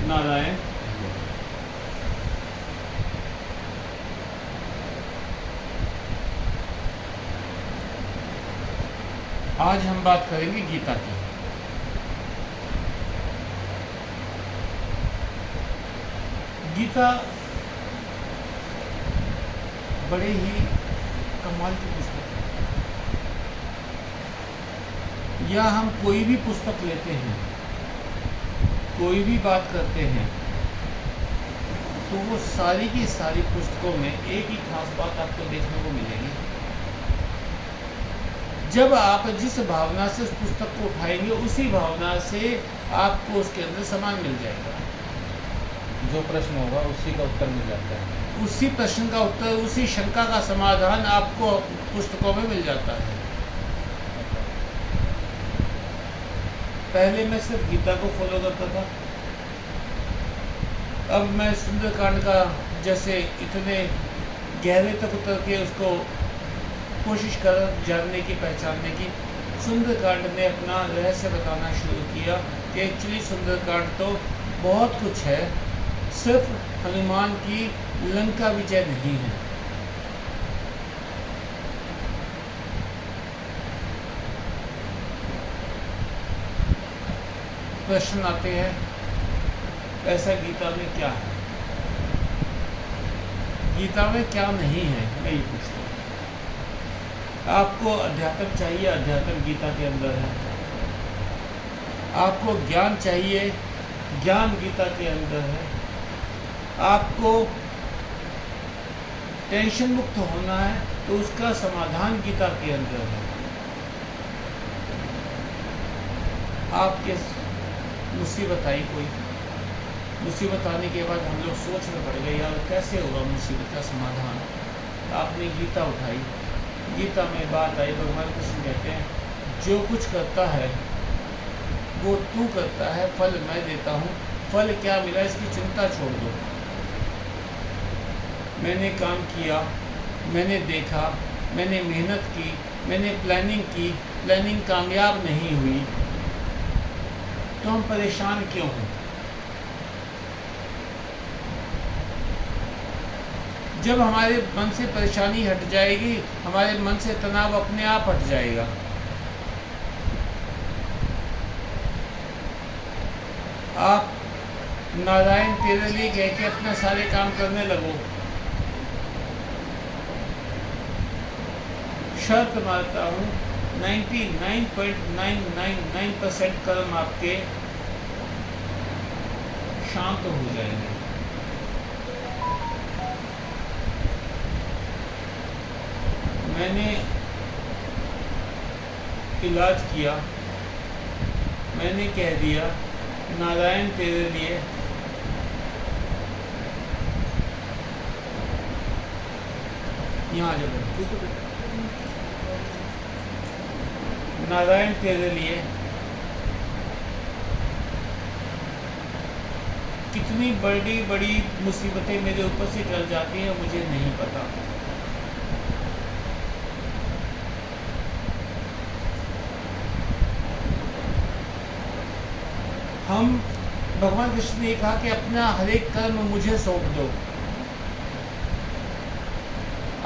नारायण। आज हम बात करेंगे गीता की। गीता बड़े ही कमाल की पुस्तक है। या हम कोई भी पुस्तक लेते हैं, कोई भी बात करते हैं, तो वो सारी की सारी पुस्तकों में एक ही खास बात आपको देखने को मिलेगी। जब आप जिस भावना से उस पुस्तक को उठाएंगे, उसी भावना से आपको उसके अंदर सामान मिल जाएगा। जो प्रश्न होगा उसी का उत्तर मिल जाता है। उसी प्रश्न का उत्तर, उसी शंका का समाधान आपको पुस्तकों में मिल जाता है। पहले मैं सिर्फ गीता को फॉलो करता था, अब मैं सुंदरकांड का जैसे इतने गहरे तक उतर के उसको कोशिश कर जानने की, पहचानने की। सुंदरकांड ने अपना रहस्य बताना शुरू किया कि एक्चुअली सुंदरकांड तो बहुत कुछ है, सिर्फ हनुमान की लंका विजय नहीं है। प्रश्न आते हैं, ऐसा गीता में क्या है, गीता में क्या नहीं है? मैं ये पूछता हूँ। आपको अध्यात्म चाहिए, अध्यात्म गीता के अंदर है। आपको ज्ञान चाहिए, ज्ञान गीता के अंदर है। आपको टेंशन मुक्त होना है, तो उसका समाधान गीता के अंदर है। आपके मुसीबत आई, कोई मुसीबत आने के बाद हम लोग सोचने पड़ गए, यार कैसे होगा मुसीबत का समाधान। आपने गीता उठाई, गीता में बात आई, भगवान कृष्ण कहते हैं जो कुछ करता है वो तू करता है, फल मैं देता हूँ। फल क्या मिला इसकी चिंता छोड़ दो। मैंने काम किया, मैंने देखा, मैंने मेहनत की, मैंने प्लानिंग की, प्लानिंग कामयाब नहीं हुई, तो हम परेशान क्यों हैं? जब हमारे मन से परेशानी हट जाएगी, हमारे मन से तनाव अपने आप हट जाएगा। आप नारायण तेरे लिए कह के अपना सारे काम करने लगो, शर्त मारता हूँ 99.999% कर्म आपके शांत हो जाएंगे। मैंने इलाज किया, मैंने कह दिया नारायण तेरे लिए, यहाँ आ जाओ, नारायण तेरे लिए। कितनी बड़ी बड़ी मुसीबतें मेरे ऊपर से टल जाती हैं मुझे नहीं पता। हम भगवान कृष्ण ने कहा कि अपना हर एक कर्म मुझे सौंप दो,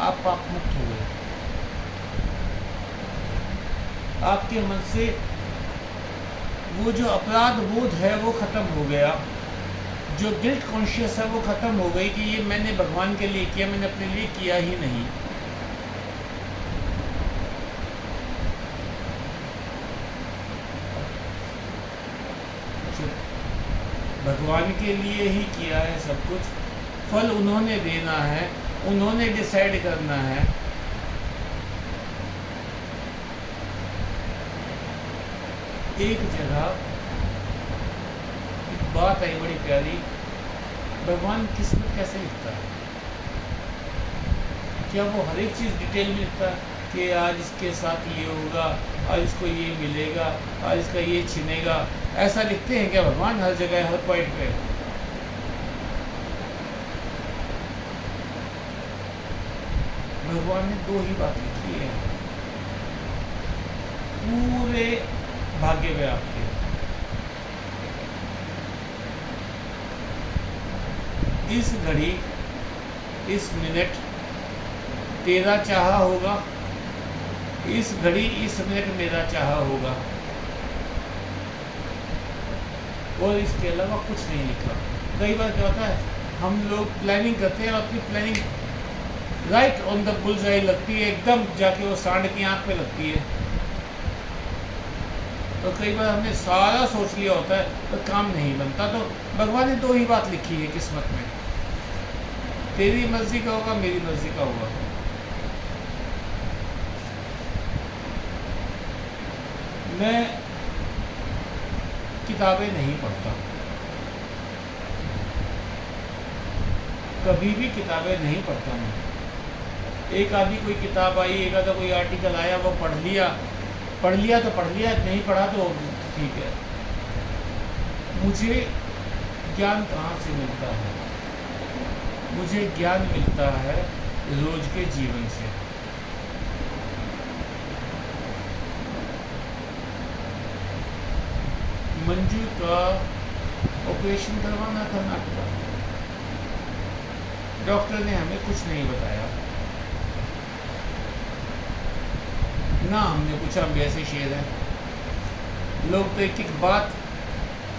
आप पाप मुक्त हो गए। आपके मन से वो जो अपराध बोध है वो खत्म हो गया, जो गिल्ट कॉन्शियस है वो खत्म हो गई कि ये मैंने भगवान के लिए किया, मैंने अपने लिए किया ही नहीं। भगवान के लिए ही किया है सब कुछ, फल उन्होंने देना है, उन्होंने डिसाइड करना है। एक जगह एक बात आई बड़ी प्यारी, भगवान किस्मत कैसे लिखता है? क्या वो हर एक चीज़ डिटेल में लिखता है कि आज इसके साथ ये होगा, आज इसको ये मिलेगा, आज इसका ये छिनेगा? ऐसा लिखते हैं क्या भगवान हर जगह, हर पॉइंट पे? भगवान ने दो ही बात लिखी है पूरे भाग्य में आपके, इस घड़ी इस मिनट तेरा चाहा होगा, इस घड़ी इस मिनट मेरा चाहा होगा, और इसके अलावा कुछ नहीं लिखा। कई बार क्या होता है, हम लोग प्लानिंग करते हैं और अपनी planning right on the bullseye लगती है, एकदम जाके वो सांड की आंख पे लगती है। तो कई बार हमने सारा सोच लिया होता है तो काम नहीं बनता। तो भगवान ने दो ही बात लिखी है किस्मत में, तेरी मर्जी का होगा, मेरी मर्जी का होगा। मैं किताबें नहीं पढ़ता, कभी भी किताबें नहीं पढ़ता मैं। एक आधी कोई किताब आई, एक आधा कोई आर्टिकल आया, वो पढ़ लिया तो पढ़ लिया, नहीं पढ़ा तो ठीक है। मुझे ज्ञान कहाँ से मिलता है? मुझे ज्ञान मिलता है रोज के जीवन से। मंजू का ऑपरेशन करवाना था नाक का, डॉक्टर ने हमें कुछ नहीं बताया ना, हमने पूछा हम ऐसे शेर हैं। लोग तो एक एक बात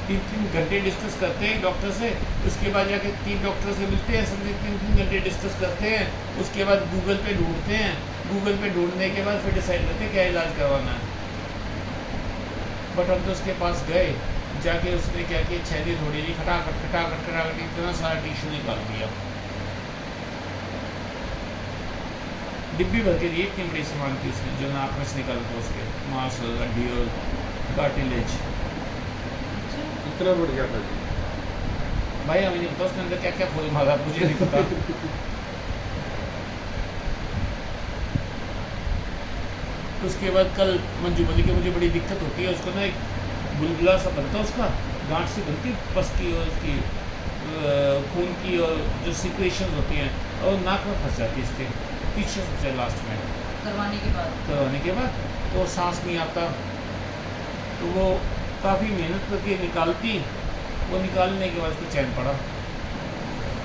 3-3 घंटे डिस्कस करते हैं डॉक्टर से, उसके बाद जाके 3 डॉक्टर से मिलते हैं, सबसे 3-3 घंटे डिस्कस करते हैं, उसके बाद गूगल पे ढूंढते हैं, गूगल पे ढूंढने के बाद फिर डिसाइड करते हैं क्या इलाज करवाना है। बट हम तो उसके पास गए, जाके उसने क्या किया, छैली थोड़ी ली, खटाखट इतना सारा टिश्यू निकाल दिया, डिब्बी भर के दी, इतनी बड़ी सामान थी उसने, जो नाक में से निकाल था उसके मांस और हड्डी और कार्टिलेज। कितना बढ़ गया था जी? भाई हमें नहीं पता उसके अंदर क्या क्या खोल मारा, मुझे नहीं पता। उसके बाद कल मंजू बोली कि मुझे बड़ी दिक्कत होती है, उसको ना एक बुलबुला सा बनता है, उसका गांठ सी बनती पस की और उसकी खून की, और जो सिक्रेशन होती हैं और नाक में फंस जाती है इसके पीछे सबसे लास्ट में करवाने के बाद तो सांस नहीं आता। तो वो काफ़ी मेहनत करके निकालती, वो निकालने के बाद उसको चैन पड़ा।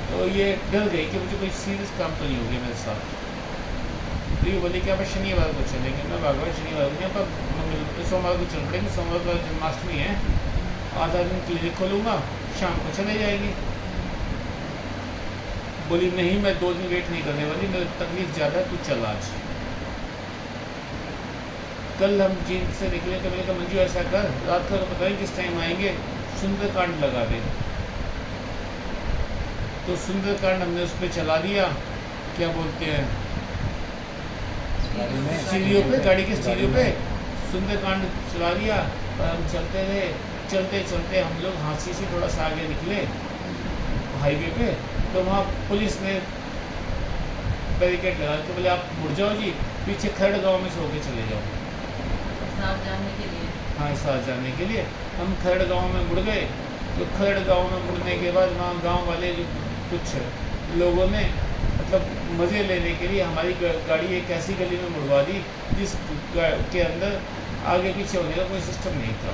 तो ये डर गई कि मुझे कोई सीरियस काम तो नहीं हो गया मेरे साथ। तो ये बोली कि आप शनिवार को चलेंगे। मैं भागवा शनिवार को नहीं, पर सोमवार को चल पड़ेंगे, सोमवार को जन्माष्टमी है, आधा दिन क्लिनिक खोलूँगा, शाम को चले जाएंगे। बोली नहीं, मैं 2 दिन वेट नहीं करने वाली, मेरी तकलीफ ज़्यादा है, तू चल आज। कल हम जींद से निकले तो मैंने कहा मंजू ऐसा कर, रात को पता नहीं किस टाइम आएंगे, सुंदरकांड लगा दे। तो सुंदरकांड हमने उस पर चला दिया, क्या बोलते हैं, स्टीरियो पे, गाड़ी के स्टीरियो पे सुंदरकांड चला दिया। और हम चलते रहे, चलते चलते हम लोग हांसी से थोड़ा सा आगे निकले हाईवे पे, तो वहाँ पुलिस ने बैरिकेड लगा के बोले आप मुड़ जाओ जी, पीछे खरड़ गांव में से होके चले जाओ, जाने के लिए। हाँ साथ जाने के लिए। हम खरड़ गांव में मुड़ गए। तो खरड़ गांव में मुड़ने के बाद वहाँ गांव वाले जो कुछ लोगों ने मतलब मज़े लेने के लिए हमारी गाड़ी एक ऐसी गली में मुड़वा दी जिस के अंदर आगे पीछे होने का कोई सिस्टम नहीं था।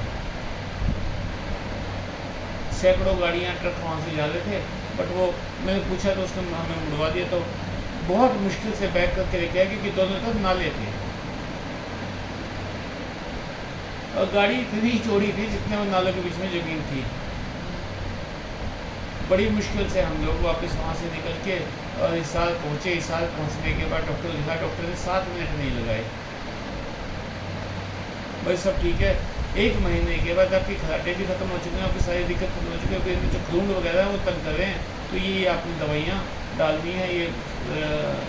सैकड़ों गाड़ियाँ ट्रक वहाँ से जा रहे थे, बट वो मैंने पूछा तो उसने हमें मुड़वा दिया। तो बहुत मुश्किल से बैक करके लेके आया क्योंकि दोनों तरफ नाले थे और गाड़ी इतनी चौड़ी थी जितने वो नालों के बीच में ज़मीन थी। बड़ी मुश्किल से हम लोग वापस वहाँ से निकल के और हिसार पहुँचे। हिसार पहुँचने के बाद डॉक्टर दिखा, डॉक्टर ने 7 मिनट नहीं लगाए, भाई सब ठीक है। 1 महीने के बाद आपकी खराटे भी खत्म हो चुकी हैं, आपकी सारी दिक्कत खत्म हो चुकी है, फिर जो खून वगैरह है वो तंग कर रहे हैं, तो ये आपने दवाइयाँ डालनी है, ये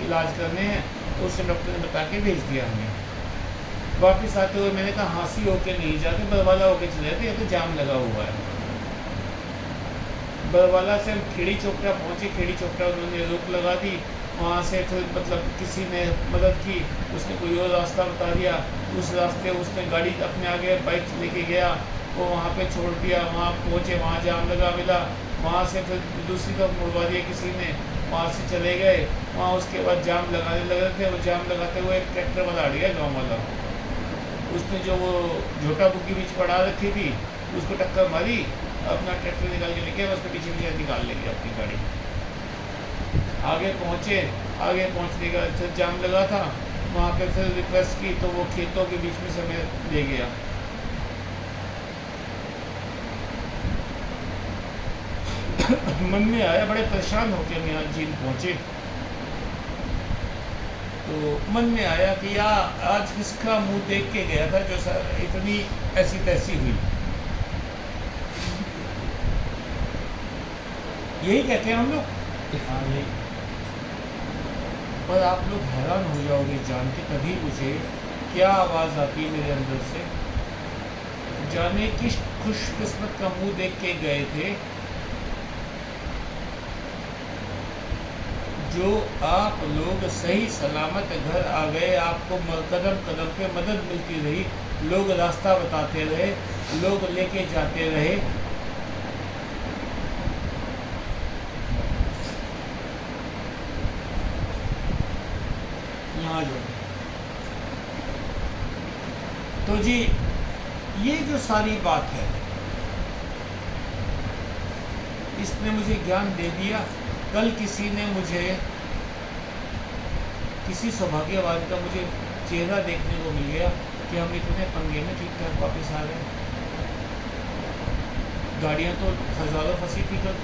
इलाज करने हैं। तो उससे डॉक्टर ने बता के भेज दिया हमें। वापस आते हुए मैंने कहा हाँसी होके नहीं जाते, बरवाला होके चले जाते, ये तो जाम लगा हुआ है। बरवाला से हम खेड़ी चौकड़ा पहुँचे। खेड़ी चौकड़ा उन्होंने रोक लगा दी। वहाँ से फिर मतलब किसी ने मदद की, उसने कोई और रास्ता बता दिया, उस रास्ते उसने गाड़ी अपने आगे बाइक लेके गया, वो वहाँ पे छोड़ दिया। वहाँ पहुँचे, वहाँ जाम लगा मिला, वहाँ से फिर दूसरी तरफ मुड़वा दिया किसी ने, वहाँ से चले गए। वहाँ उसके बाद जाम लगाने लग रहे थे, वो जाम लगाते हुए एक ट्रैक्टर वाला अड़ गया, गाँव वाला। उसने जो वो झोटा बुग्गी बीच पड़ा रखी थी उसको टक्कर मारी, अपना ट्रैक्टर निकाल के लेके उसके पीछे पीछे निकाल लेंगे अपनी गाड़ी। आगे पहुँचे। आगे पहुँचने का फिर जाम लगा था, वहाँ पे फिर रिक्वेस्ट की तो वो खेतों के बीच में से हमें ले गया। मन में आया, बड़े परेशान होकर हम यहाँ झील पहुँचे, तो मन में आया कि यार आज किसका मुंह देख के गया था जो सर इतनी ऐसी तैसी हुई। यही कहते हैं हम लोग। हाँ यही। पर आप लोग हैरान हो जाओगे जान के, तभी मुझे क्या आवाज़ आती है मेरे अंदर से, जाने किस खुशकिस्मत का मुंह देख के गए थे जो आप लोग सही सलामत घर आ गए। आपको कदम कदम पे मदद मिलती रही, लोग रास्ता बताते रहे, लोग लेके जाते रहे। यहाँ जो तो जी ये जो सारी बात है, इसने मुझे ज्ञान दे दिया। कल किसी ने मुझे, किसी सौभाग्यवान का मुझे चेहरा देखने को मिल गया कि हम इतने पंगे में ठीक ठाक वापस आ गए। गाड़ियाँ तो हज़ारों फंसी थी कल,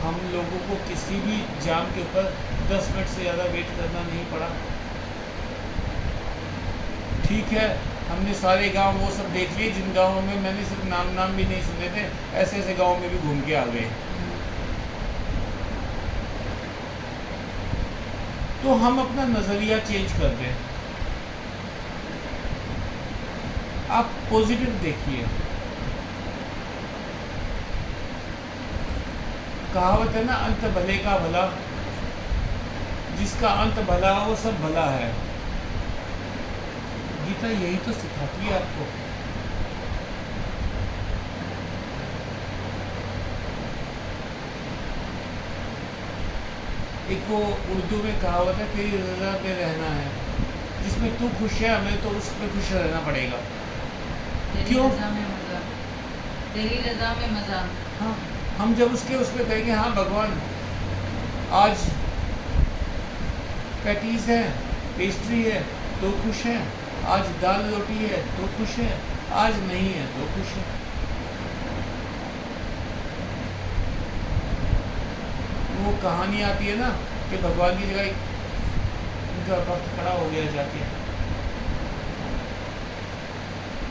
हम लोगों को किसी भी जाम के ऊपर 10 मिनट से ज़्यादा वेट करना नहीं पड़ा। ठीक है, हमने सारे गांव वो सब देख लिए जिन गांवों में मैंने सिर्फ नाम भी नहीं सुने थे, ऐसे ऐसे गांवों में भी घूम के आ गए। तो हम अपना नज़रिया चेंज कर दें। आप पॉजिटिव देखिए। कहावत है ना, अंत भले का भला, जिसका अंत भला वो सब भला है। गीता यही तो सिखाती है आपको। एक वो उर्दू में कहावत है, तेरी रज़ा पे रहना है, जिसमें तू खुश है हमें तो उस पर खुश रहना पड़ेगा। तेरी क्यों? रज़ा में मज़ा, तेरी रज़ा में मज़ा। हाँ, हम जब उसके उस पर कहेंगे हाँ भगवान आज पैटीज है, पेस्ट्री है तो खुश है, आज दाल रोटी है तो खुश है, आज नहीं है तो खुश है। वो कहानी आती है ना कि भगवान की जगह उनका भक्त खड़ा हो गया जाके,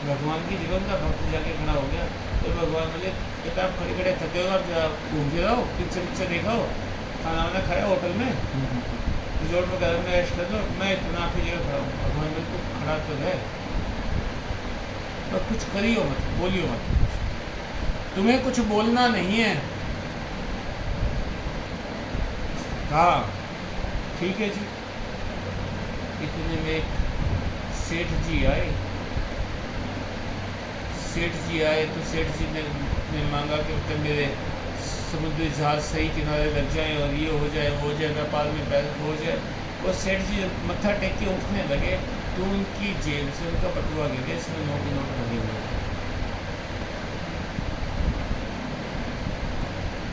भगवान की जगह उनका भक्त जाके खड़ा हो गया, तो भगवान बोले बेटा आप खड़े खड़े थके हो, आप घूम फिर आओ, पिक्चर देखा हो, खाना वाना खाया होटल में, रिजॉर्ट वगैरह में रेस्ट कर लो, मैं इतना आपकी जगह खड़ा हूँ। भगवान बिल्कुल खड़ा तो है, पर कुछ करियो मत, बोलियो मत, तुम्हें कुछ बोलना नहीं है। हाँ ठीक है जी। इतने में एक सेठ जी आए। सेठ जी आए तो सेठ जी ने मांगा कि मेरे समुद्री जहाज सही किनारे लग जाएं और ये हो जाए वो हो जाए, व्यापार में बैलेंस हो जाए। वो सेठ जी जब मत्था टेक के उठने लगे तो उनकी जेब से उनका बटुआ गिर गया, इसमें 9 के नोट लगे हुए थे।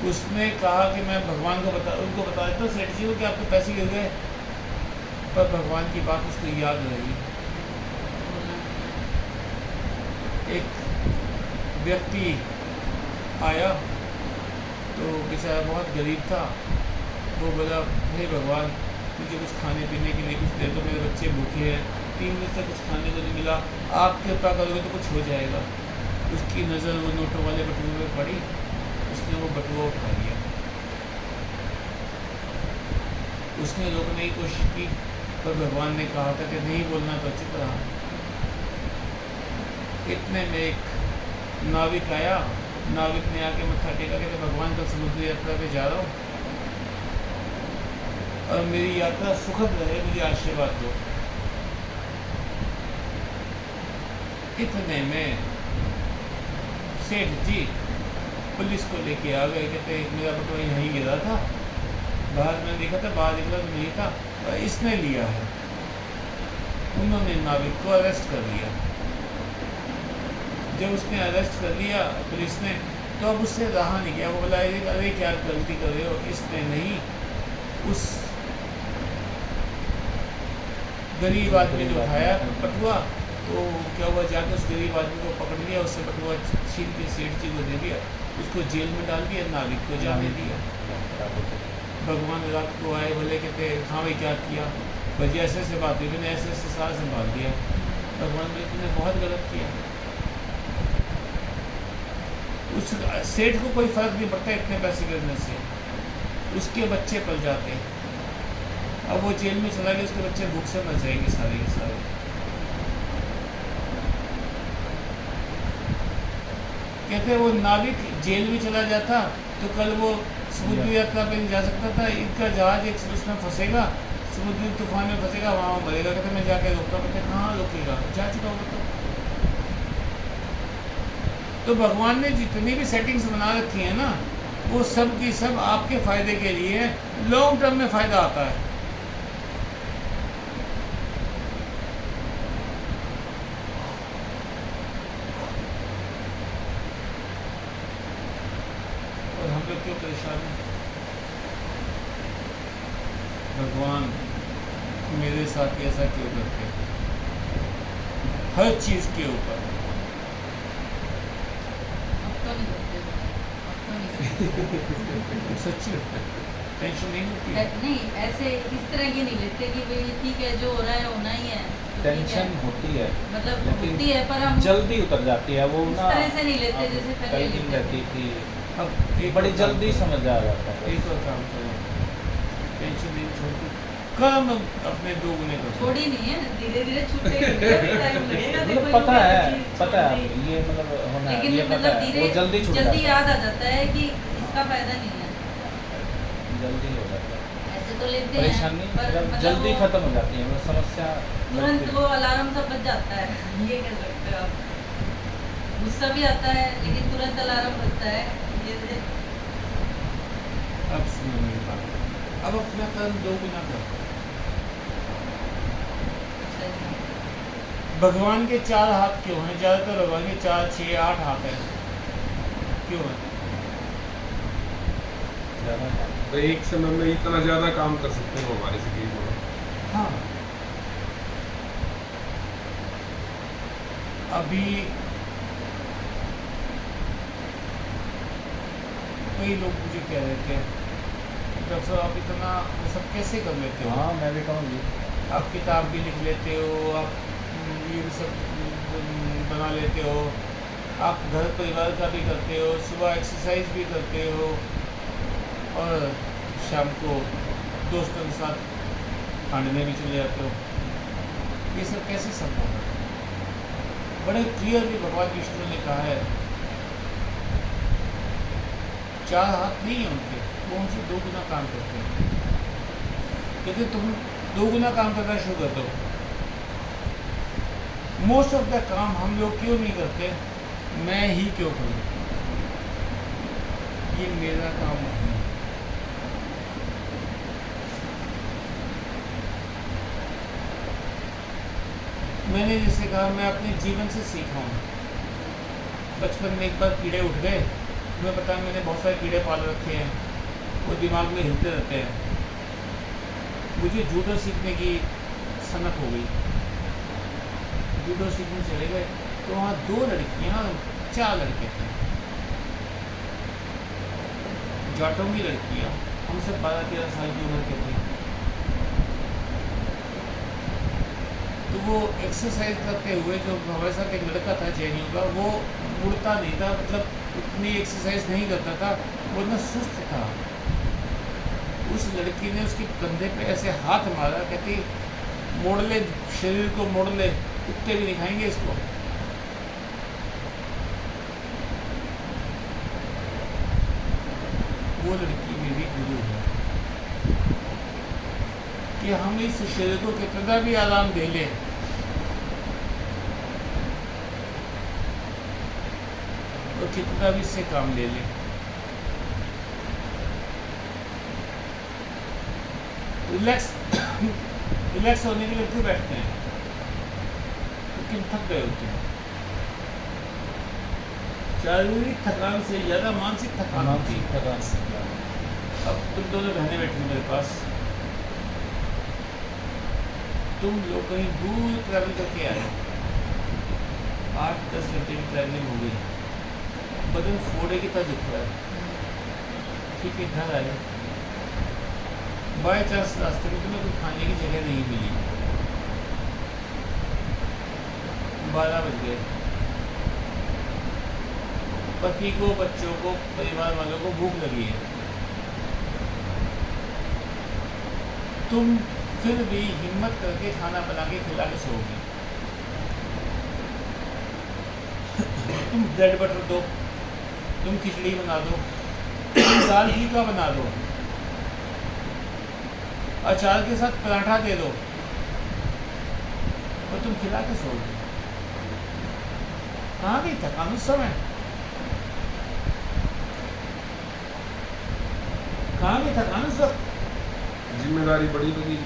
उसने कहा कि मैं भगवान को उनको बता देता हूँ सेठ जी को कि आपके पैसे गिर गए, पर भगवान की बात उसको याद रही। एक व्यक्ति आया तो बेचारा बहुत गरीब था। वो बोला हे भगवान मुझे कुछ खाने पीने के लिए कुछ दे दो, मेरे बच्चे भूखे हैं, 3 दिन से कुछ खाने को नहीं मिला, आप कृपा करोगे तो कुछ हो जाएगा। उसकी नज़र वो नोटों वाले बटुए में पड़ी, उसने वो बटुआ उठा लिया। उसने रोकने की कोशिश की पर भगवान ने कहा था कि नहीं बोलना तो चुप रहा। इतने में एक नाविक आया। नाविक ने आके मत्था टेका कि भगवान कल समुद्री यात्रा पे जा रहा हूँ और मेरी यात्रा सुखद रहे, मुझे आशीर्वाद दो। इतने में सेठ जी पुलिस को लेके आ गए। कहते मेरा बटुआ यहीं गिरा था, बाहर मैंने देखा था, बाहर निकला तो नहीं था, और इसने लिया है। उन्होंने नाविक को अरेस्ट कर लिया। जब उसने अरेस्ट कर लिया पुलिस ने, तो अब उससे रहा नहीं गया। वो बोला अरे क्या गलती कर रहे हो। इसने नहीं, उस गरीब आदमी ने उठाया पटुआ, तो क्या हुआ, जाकर उस गरीब आदमी को पकड़ लिया, उससे पटुआ छीन के सेठ जी को दे दिया, उसको जेल में डाल दिया, नाविक को जाने दिया। भगवान रात को आए, बोले कहते हाँ भाई क्या किया, भाई ऐसे ऐसे बात हुई, मैंने ऐसे ऐसे सारा संभाल दिया। भगवान बोले तुमने बहुत गलत किया। उस सेठ को कोई फर्क नहीं पड़ता इतने पैसे गिरने से, उसके बच्चे पल जाते हैं। अब वो जेल में चला गया, उसके बच्चे भूख से मर जाएंगे सारे के सारे। कहते वो नाविक जेल में चला जाता तो कल वो समुद्री यात्रा पे नहीं जा सकता था। इनका जहाज एक उसमें फंसेगा, समुद्री तूफान में फंसेगा, वहाँ मरेगा। कहते मैं जाके रोकता, कहते कहाँ रोकेगा, जा चुका होगा। तो भगवान ने जितनी भी सेटिंग्स बना रखी है ना, वो सब की सब आपके फायदे के लिए है, लॉन्ग टर्म में फायदा आता है। और हम लोग क्यों परेशान हैं? भगवान मेरे साथ ऐसा क्यों करते हैं हर चीज के ऊपर? अब तो नहीं करते, अब तो नहीं करते। सच्ची टेंशन नहीं होती है? नहीं, ऐसे इस तरह की नहीं लेते कि भाई ठीक है जो हो रहा है होना ही है, तो ठीक है। टेंशन होती है, मतलब लेकिन होती है, पर हम जल्दी उतर जाती है वो इस ना। तरह से नहीं लेते अब जैसे पहले कई दिन लेते रहती थे। थी, अब एक बड़ी और जल्दी काम समझ आ जाता करो, है। एक और काम करो, टेंशन नहीं छोड़ती, कर्म अपने दो गुने करो। छोड़ी नहीं है, धीरे धीरे छूटेगी, टाइम लगेगा। मतलब देखो, पता ये है, चीज़ पता है छोड़ दी। ये मतलब होना है, लेकिन ये पता मतलब है, धीरे वो जल्दी छूट जल्दी जाता याद आ जाता है कि इसका फायदा नहीं है। है, जल्दी हो जाता है। ऐसे तो लेते हैं, परेशानी पर मतलब जल्दी वो खत्म हो जाती है, वो समस्या तुरंत बढ़ती वो अलार्म सा बज जाता है। ये कह सकते हो आप। गुस्सा भी आता है लेकिन तुरंत अलार्म बजता है। ये अब सुनो मेरी बात, अब अपना कर्म दो गुना करो। भगवान के 4 हाथ क्यों हैं? ज़्यादातर भगवान के 4, 6, 8 हाथ हैं, क्यों हैं? ज़्यादा तो एक समय में इतना ज्यादा काम कर सकते हो हमारे से कई लोग। हाँ, अभी कई लोग मुझे कह रहे थे डॉक्टर साहब आप इतना वो सब कैसे कर लेते हो? हाँ मैं भी कहूँगी। आप किताब भी लिख लेते हो, आप ये भी सब बना लेते हो, आप घर परिवार का भी करते हो, सुबह एक्सरसाइज भी करते हो, और शाम को दोस्तों के साथ खाने में भी चले जाते हो। ये सब कैसे संभव है? बड़े क्लियरली भगवान विष्णु ने कहा है 4 हाथ नहीं है उनके, वो उनसे 2 गुना काम करते हैं। कहते तुम 2 गुना काम करना शुरू कर दो। मोस्ट ऑफ द काम हम लोग क्यों नहीं करते? मैं ही क्यों करूँ, ये मेरा काम नहीं है। मैंने जैसे कहा, मैं अपने जीवन से सीखा हूँ। बचपन में एक बार कीड़े उठ गए, तुम्हें पता है मैंने बहुत सारे कीड़े पाल रखे हैं, वो दिमाग में हिलते रहते हैं। मुझे जूडो सीखने की सनक हो गई, जूडो सीखने चले गए तो वहाँ 2 लड़कियाँ 4 लड़के थे, जाटोंगी लड़कियाँ, हमसे 12-13 साल की उम्र के थे। तो वो एक्सरसाइज करते हुए, जो हमारे साथ एक लड़का था जैनियों का, वो मुड़ता नहीं था, मतलब उतनी एक्सरसाइज नहीं करता था, वो इतना सुस्त था। उस लड़की ने उसके कंधे पे ऐसे हाथ मारा, कहती मोड़ ले शरीर को, मोड़ ले, कुत्ते भी नहीं खाएंगे इसको। वो लड़की मेरी गुरु है कि हम इस शरीर को कितना भी आराम दे लें, और कितना भी इससे काम ले लें, रिलैक्स होने के लिए क्यों बैठते हैं? क्योंकि थक गए होते हैं। शारीरिक थकान से ज़्यादा मानसिक थकान होती मानसिक है। थकान। अब तुम दोनों बहनें बैठी हो मेरे पास, तुम लोग कहीं दूर ट्रैवल करके आए, 8-10 घंटे की ट्रैवलिंग हो गई, बदन फोड़े की तरह दिख रहा है, ठीक है, घर आए, बाय चांस रास्ते में तुम्हें कोई खाने की जगह नहीं मिली, 12 बज गए, पति को, बच्चों को, परिवार वालों को भूख लगी है, तुम फिर भी हिम्मत करके खाना बना के खिला के सोओगे। तुम ब्रेड बटर दो, तुम खिचड़ी बना दो, तुम दाल फुल्का बना दो, अचार के साथ पराठा दे दो, और तुम खिला के सोओगे। कहाँ गई थकान उस समय? कहाँ गई थकान उस वक्त? जिम्मेदारी बड़ी लगी।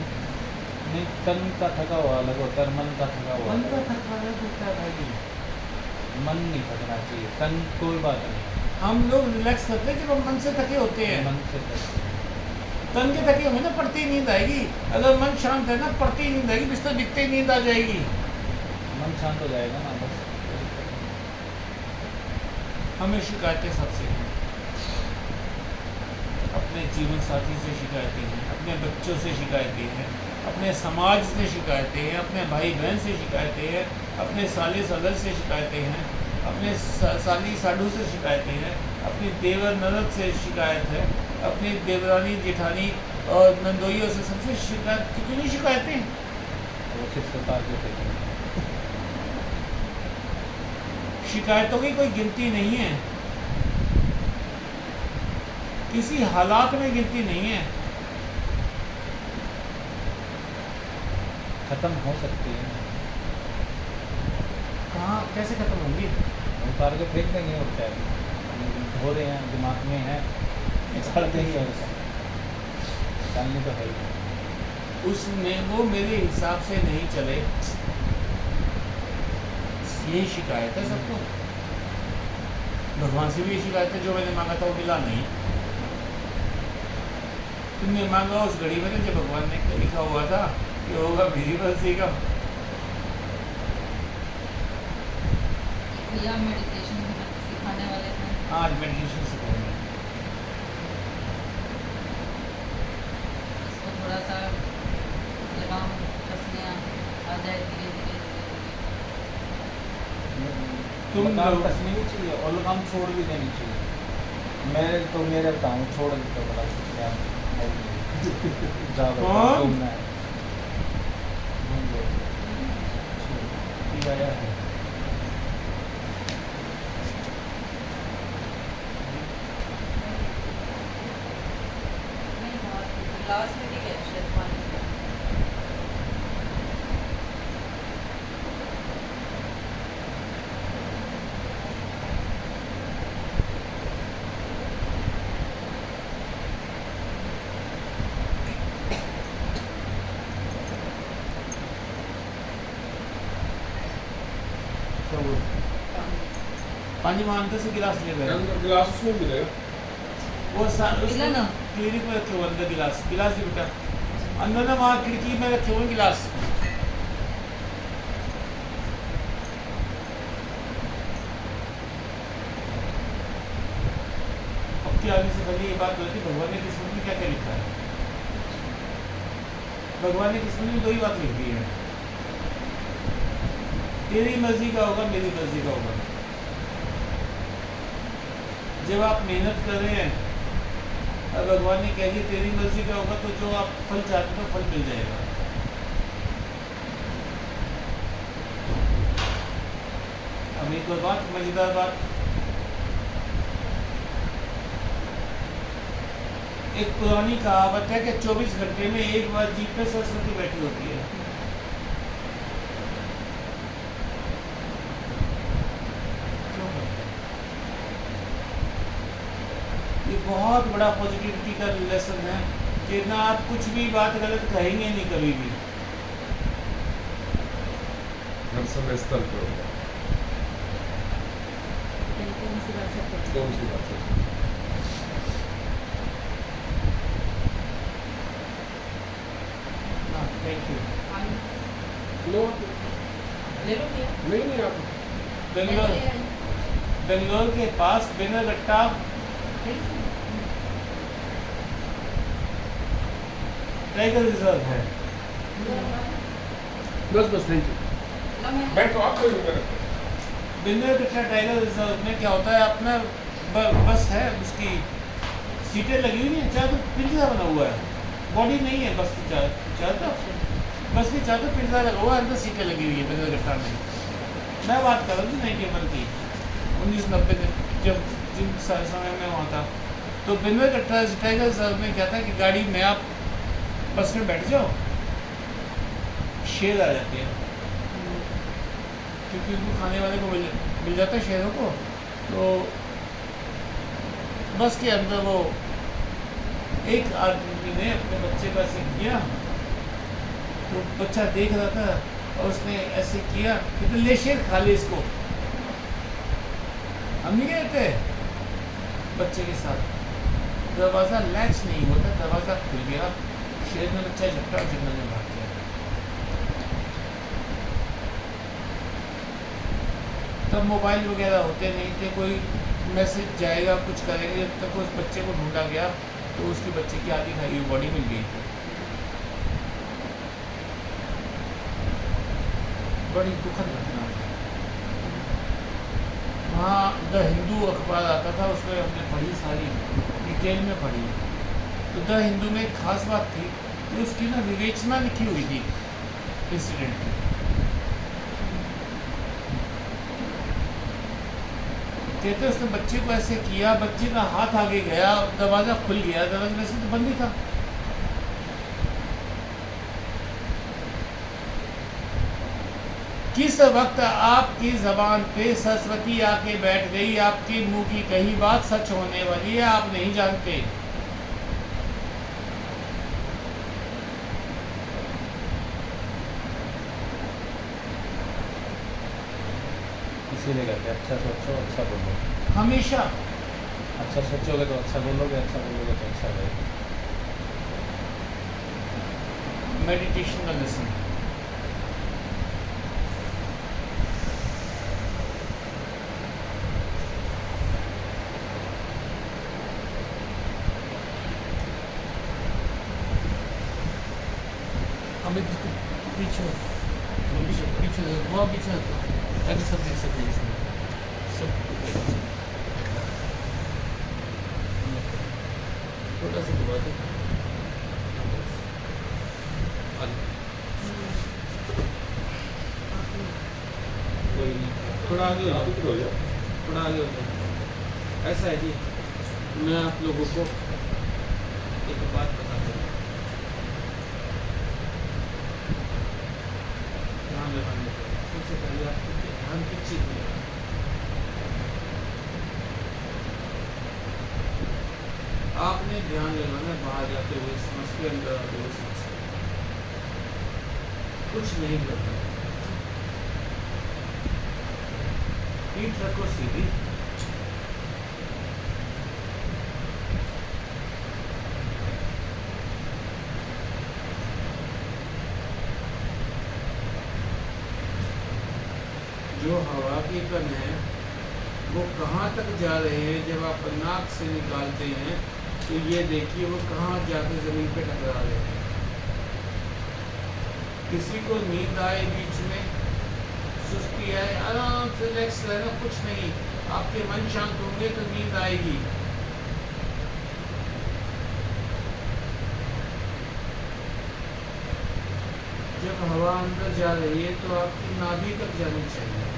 नहीं, तन का थका हुआ अलग होता है, मन का थका हुआ मन अलग का होता थका अलग होता है भाई। है। मन नहीं थकना चाहिए, तन कोई बात नहीं, हम लोग रिलैक्स करते हैं जब हम मन से थके होते हैं। मन से थक। तन के थके होंगे ना, पड़ती ही नींद आएगी। अगर मन शांत है ना, पड़ती ही नींद आएगी, बिस्तर दिखते ही नींद आ जाएगी। मन शांत हो जाएगा ना बस। हमें शिकायतें सबसे हैं, अपने जीवन साथी से शिकायतें हैं, अपने बच्चों से शिकायतें हैं, अपने समाज से शिकायतें हैं, अपने भाई बहन से शिकायतें हैं, अपने साले सदर से शिकायतें हैं, अपने साली साडू से शिकायतें हैं, अपनी देवर ननद से शिकायत है, अपनी देवरानी जेठानी और नंदोइयों से सबसे शिकायत। कितनी शिकायतें? वो सिर्फ सरकार के थे। शिकायतों की कोई गिनती नहीं है, किसी हालात में गिनती नहीं है। खत्म हो सकती है, कहाँ कैसे खत्म होंगी? उतार के फेंक देंगे और क्या है? हो रहे हैं, दिमाग में है, निकाल देंगे और क्या? निकालने तो है ही। उसमें वो मेरे हिसाब से नहीं चले, यही शिकायत है सबको। भगवान से भी ये शिकायत है, जो मैंने मांगा था वो मिला नहीं। तुमने मांगा उस घड़ी में जब भगवान ने लिखा हुआ था कि होगा मेरी मर्जी का। भैया मेडिटेशन सिखाने वाले थे, आज मेडिटेशन सिखाऊंगा। इसको थोड़ा सा लगाम कसने आ जाए धीरे धीरे तुम लगाम लोग- कसनी भी चाहिए और लगाम छोड़ भी देनी चाहिए। मैं तो मेरे बताऊँ छोड़ देता बड़ा कुछ यार। ज़्यादा कौन? घूमना है, घूम लो। ठीक है। लास्ट में ठीक है शायद पानी का। पानी मांगते से गिलास ले गए। अंदर गिलास उसमें मिलेगा। वो मिला ना? क्लिनिक में रखे हुए अंदर गिलास, गिलास भी बेटा अंदर ना, वहाँ खिड़की में रखे हुए गिलास। अब क्या आगे से पहले ये बात होती, भगवान ने किस्मत में क्या क्या लिखा है? भगवान ने किस्मत में दो ही बात लिख दी है, तेरी मर्जी का होगा, मेरी मर्जी का होगा। जब आप मेहनत कर रहे हैं और भगवान ने कह दिया तेरी मर्जी का होगा, तो जो आप फल चाहते हो फल मिल जाएगा। अब एक और बात, मजेदार बात, एक पुरानी कहावत है कि 24 घंटे में एक बार जीप पे सरस्वती बैठी होती है। ये बहुत बड़ा पॉजिटिविटी का लेसन है कि ना आप कुछ भी बात गलत कहेंगे नहीं कभी भी। हर समय स्थल पे होगा। बिल्कुल सकते हैं। कौन सी बात है? हाँ, थैंक यू। नो, ले लो भैया। नहीं नहीं आप बेंगलोर बेंगलोर के पास बेनगट्टा टाइगर रिजर्व है। बस बस थैंक यू। बैठो आप कोई नहीं मेरे बेनगट्टा टाइगर रिजर्व में क्या होता है, अपना बस है, उसकी सीटें लगी हुई हैं, चारों तरफ पिंजरा बना हुआ है, बॉडी नहीं है बस की चारों तरफ, बस की चारों तरफ पिंजरा लगा हुआ है, अंदर सीटें लगी हुई है बेनगट्टा में। मैं बात कर रहा हूँ 91 की, 1990 में, जब जिन समय में वहाँ था, तो बेनगट्टा टाइगर रिजर्व में क्या था कि गाड़ी में आप बस में बैठ जाओ, शेर आ जाते हैं, क्योंकि उनको खाने वाले को मिल जाता है शेरों को। तो बस के अंदर वो एक आदमी ने अपने बच्चे को ऐसे किया, तो बच्चा देख रहा था और उसने ऐसे किया कि तो ले शेर खा ले इसको। हम नहीं गए थे बच्चे के साथ, दरवाज़ा लैच नहीं होता, दरवाज़ा खुल गया, शेर ने बच्चा झपटा और जंगल में भाग गया। तब मोबाइल वगैरह होते नहीं थे, कोई मैसेज जाएगा कुछ करेंगे, जब तक उस बच्चे को ढूंढा गया तो उसकी बच्चे की आधी खाई हुई बॉडी मिल गई थी। बड़ी दुखद घटना है। वहाँ द हिंदू अखबार आता था, उसमें हमने पढ़ी, सारी डिटेल में पढ़ी। तो द हिंदू में एक खास बात थी कि उसकी ना विवेचना लिखी हुई थी इंसिडेंट की। कहते उसने बच्चे को ऐसे किया, बच्चे का हाथ आगे गया, दरवाज़ा खुल गया, दरवाजा वैसे तो बंद ही था। किस वक्त आपकी ज़बान पे सरस्वती आके बैठ गई, आपके मुंह की कही बात सच होने वाली है, आप नहीं जानते। इसीलिए कहते हैं अच्छा सोचो अच्छा बोलो। हमेशा अच्छा सोचोगे तो अच्छा बोलोगे, अच्छा बोलोगे तो अच्छा रहेगा। मेडिटेशन का लेसन। अमित पीछे पीछे पीछे वहाँ पीछे ताकि सब देख सकें इसमें सब। थोड़ा सा दबा दो, कोई नहीं, थोड़ा आगे हो जाओ, हो जाए। थोड़ा आगे हो जाओ। ऐसा है जी, मैं आप लोगों को एक बात बता दूँ, ध्यान लगाने के लिए सबसे पहले आपको ध्यान किस चीज़ में लगाना है? आपने ध्यान लगाना है बाहर जाते हुए सांस के, अंदर आते हुए सांस के, कुछ नहीं करना। पीठ रखो सीधी, जो हवा के कण हैं वो कहाँ तक जा रहे हैं, जब आप नाक से निकालते हैं तो ये देखिए वो कहाँ जाकर ज़मीन पे टकरा रहे हैं। किसी को नींद आए बीच में, सुस्ती आए, आराम से रिलैक्स रहना, कुछ नहीं, आपके मन शांत होंगे तो नींद आएगी। जब हवा अंदर जा रही है तो आपकी नाभि तक जानी चाहिए।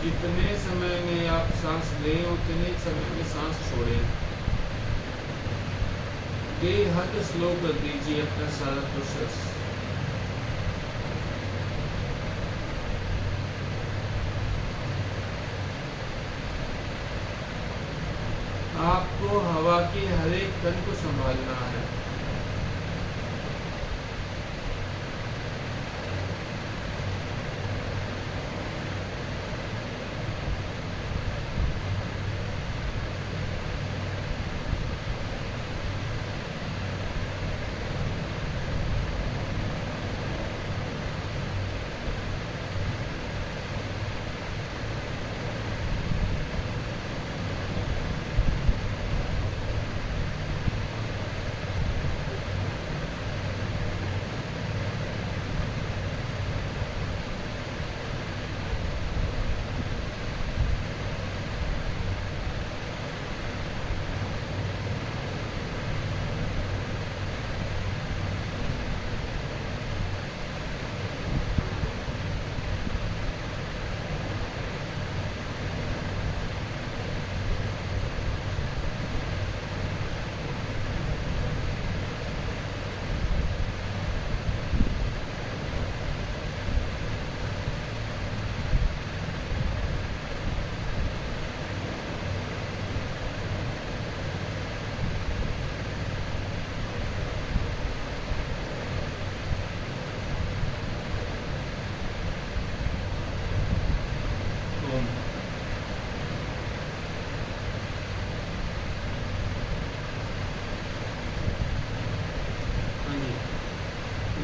जितने समय में आप सांस लें उतने समय में सांस छोड़ें। बेहद स्लो कर दीजिए अपना सारा प्रोसेस। आपको हवा के हर एक कण को संभालना है।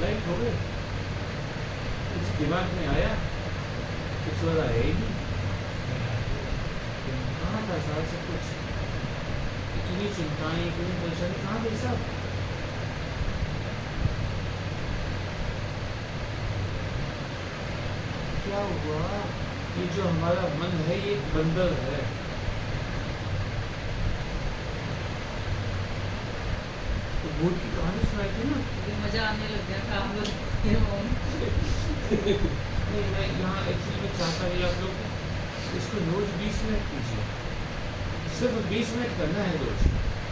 लाइट हो गए, कुछ दिमाग में आया, कुछ वाला है ही नहीं। कहाँ था सारा सब कुछ? इतनी चिंताएं, इतनी परेशानी कहाँ गई सब? क्या हुआ? ये जो हमारा मन है ये एक बंदर है। तो भूत की कहानी सुनाई थी ना। मुझे मजा आने लग गया था आप लोग नहीं, मैं यहाँ एक्चुअली में चाहता नहीं, आप लोग इसको रोज 20 मिनट कीजिए, सिर्फ 20 मिनट करना है रोज।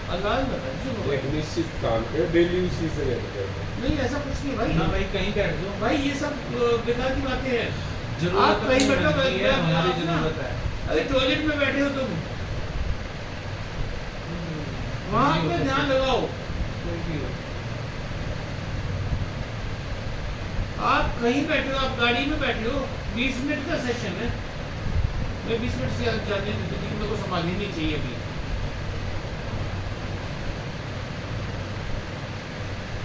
अलार्म लगा दीजिए एक निश्चित काम है, डेली उसी से करते हैं। नहीं ऐसा कुछ नहीं भाई। ना भाई कहीं बैठ जाओ भाई ये सब बेकार की बातें हैं। जरूरत आप कहीं अपनी बैठो, बनती है, हमारी आप ना- जरूरत है। अरे टॉयलेट में बैठे हो तुम, वहां पे ध्यान लगाओ। कोई भी हो। आप कहीं बैठे हो, आप गाड़ी में बैठे हो, 20 मिनट का सेशन है। मैं 20 मिनट से ज्यादा जाने नहीं देती, मेरे को संभालनी नहीं चाहिए अभी।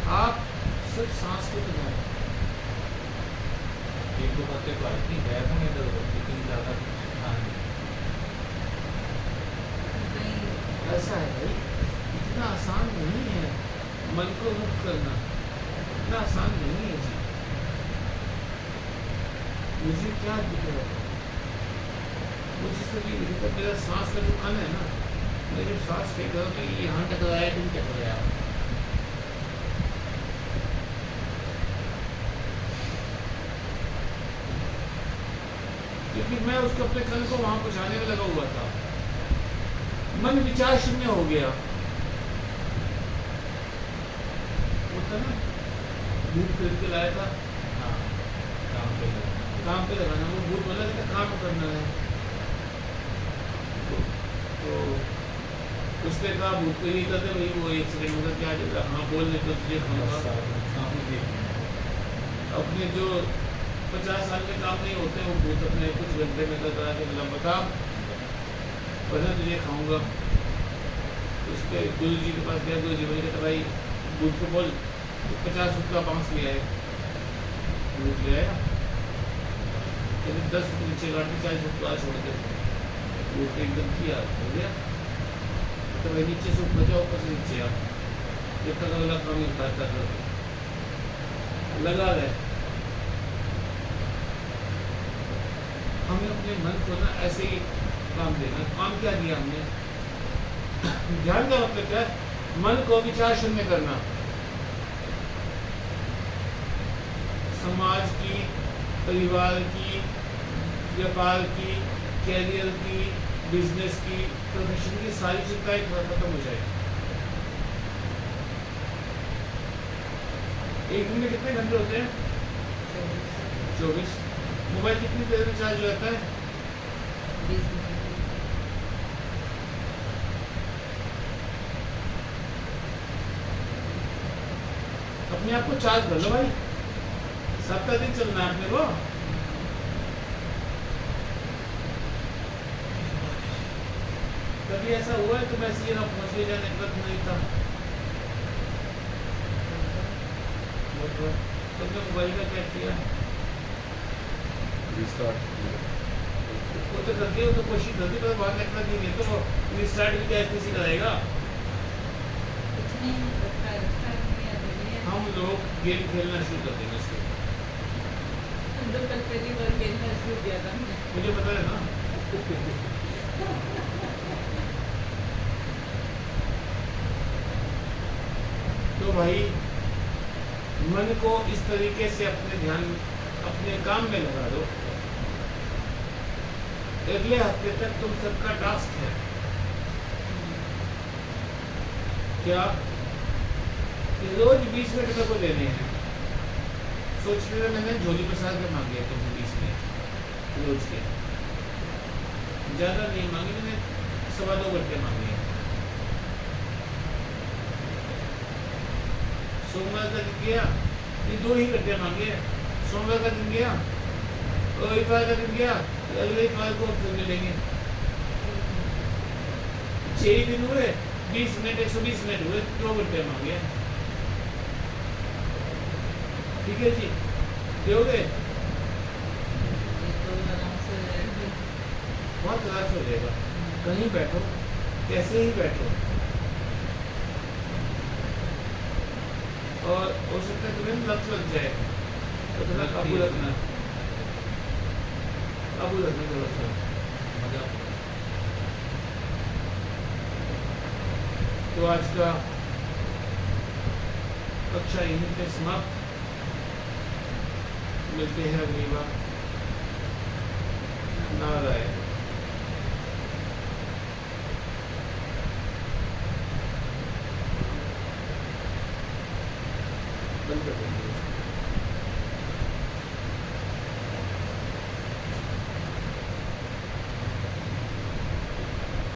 आप सिर्फ सांस को बनाओ। एक दो बातें तो आती है हमें इधर उधर, लेकिन ज़्यादा ध्यान नहीं। ऐसा है भाई, इतना आसान नहीं है मन को मुक्त करना, इतना आसान नहीं है जी। मुझे क्या दिख रहा है? मुझे सिर्फ ये दिख रहा है, मेरा सांस का जो कण है ना, मैं जब सांस फेंक रहा हूँ तो ये यहाँ टकराया, तुम टकराया। क्योंकि मैं उसको अपने कण को वहां पहुंचाने में लगा हुआ था। मन विचार शून्य हो गया। होता ना, भूत खरीद के लाया था, हाँ, काम पे लगा। काम पे लगाना, वो भूत बोला था काम करना है। तो उसने कहा भूत को नहीं करते भाई, वो एक सेकंड में क्या देगा, हाँ बोल दे तो तुझे खाऊंगा। अपने जो 50 साल के काम नहीं होते वो भूत अपने कुछ घंटे में करता है, बता पता तुझे खाऊंगा। उसके गुरु जी के पास गया, गुरु जी बोले भाई भूत को बोल 50 फुट का बांस ले आए। भूत ले आया, 10 फुट नीचे काट के 40 फुट का छोड़ के भूत एकदम किया हो गया। तो भाई नीचे से ऊपर जाओ, ऊपर से नीचे आओ, जब तक अगला काम नहीं करता लगा रहे। हमें अपने मन को ना ऐसे ही काम देना। काम क्या दिया हमने? ध्यान का मतलब क्या है? मन को विचार शून्य करना। समाज की, परिवार की, व्यापार की, कैरियर की, बिजनेस की, प्रोफेशन की सारी चिंताएं खत्म हो जाएगी। एक दिन में कितने घंटे होते हैं? 24। मोबाइल कितनी देर में चार्ज हो जाता है? 20 मिनट। अपने आप को चार्ज कर लो भाई, 7 दिन चलना है अपने को। कभी ऐसा हुआ है तो मैं सीधा पहुंच गया जहाँ नेटवर्क नहीं था? तुमने मोबाइल का क्या किया? रिस्टार्ट वो तो कर दिया, वो तो कोशिश कर दी, पर वहाँ नेटवर्क नहीं है तो रिस्टार्ट भी क्या ऐसे कराएगा? कुछ नहीं रखा है नहीं है। हम लोग गेम खेलना शुरू कर देंगे उसके बाद। हम तो कल पहली बार खेलना शुरू किया था हमने। मुझे पता है ना। तो भाई मन को इस तरीके से अपने ध्यान अपने काम में लगा दो। अगले हफ्ते तक तुम सबका टास्क है क्या कि रोज 20 मिनट मेरे को देने हैं। सोचने में मैंने झोली प्रसाद के मांगे हैं तुमसे 20 मिनट रोज के, ज्यादा नहीं मांगे, मैंने 2.25 घंटे मांगे हैं। सोमवार का दिन गया, ये 2 ही घंटे मांगे हैं। सोमवार का दिन गया और इतवार का दिन गया, अगले इतवार को फिर मिलेंगे। 6 ही दिन हुए, 20 मिनट 120 मिनट हुए, 2 घंटे मांगे। ठीक है जी, दोगे? ये तो आराम से हो जाएगा। बहुत आराम से हो जाएगा। कहीं बैठो, कैसे ही बैठो, और हो सकता है तुम्हें लत लग जाए तो थोड़ा काबू रखना, काबू रखना थोड़ा सा। मजा तो आज का कक्षा यहीं पे समाप्त। मिलते हैं अगली बार। नारायण। बंद कर देंगे।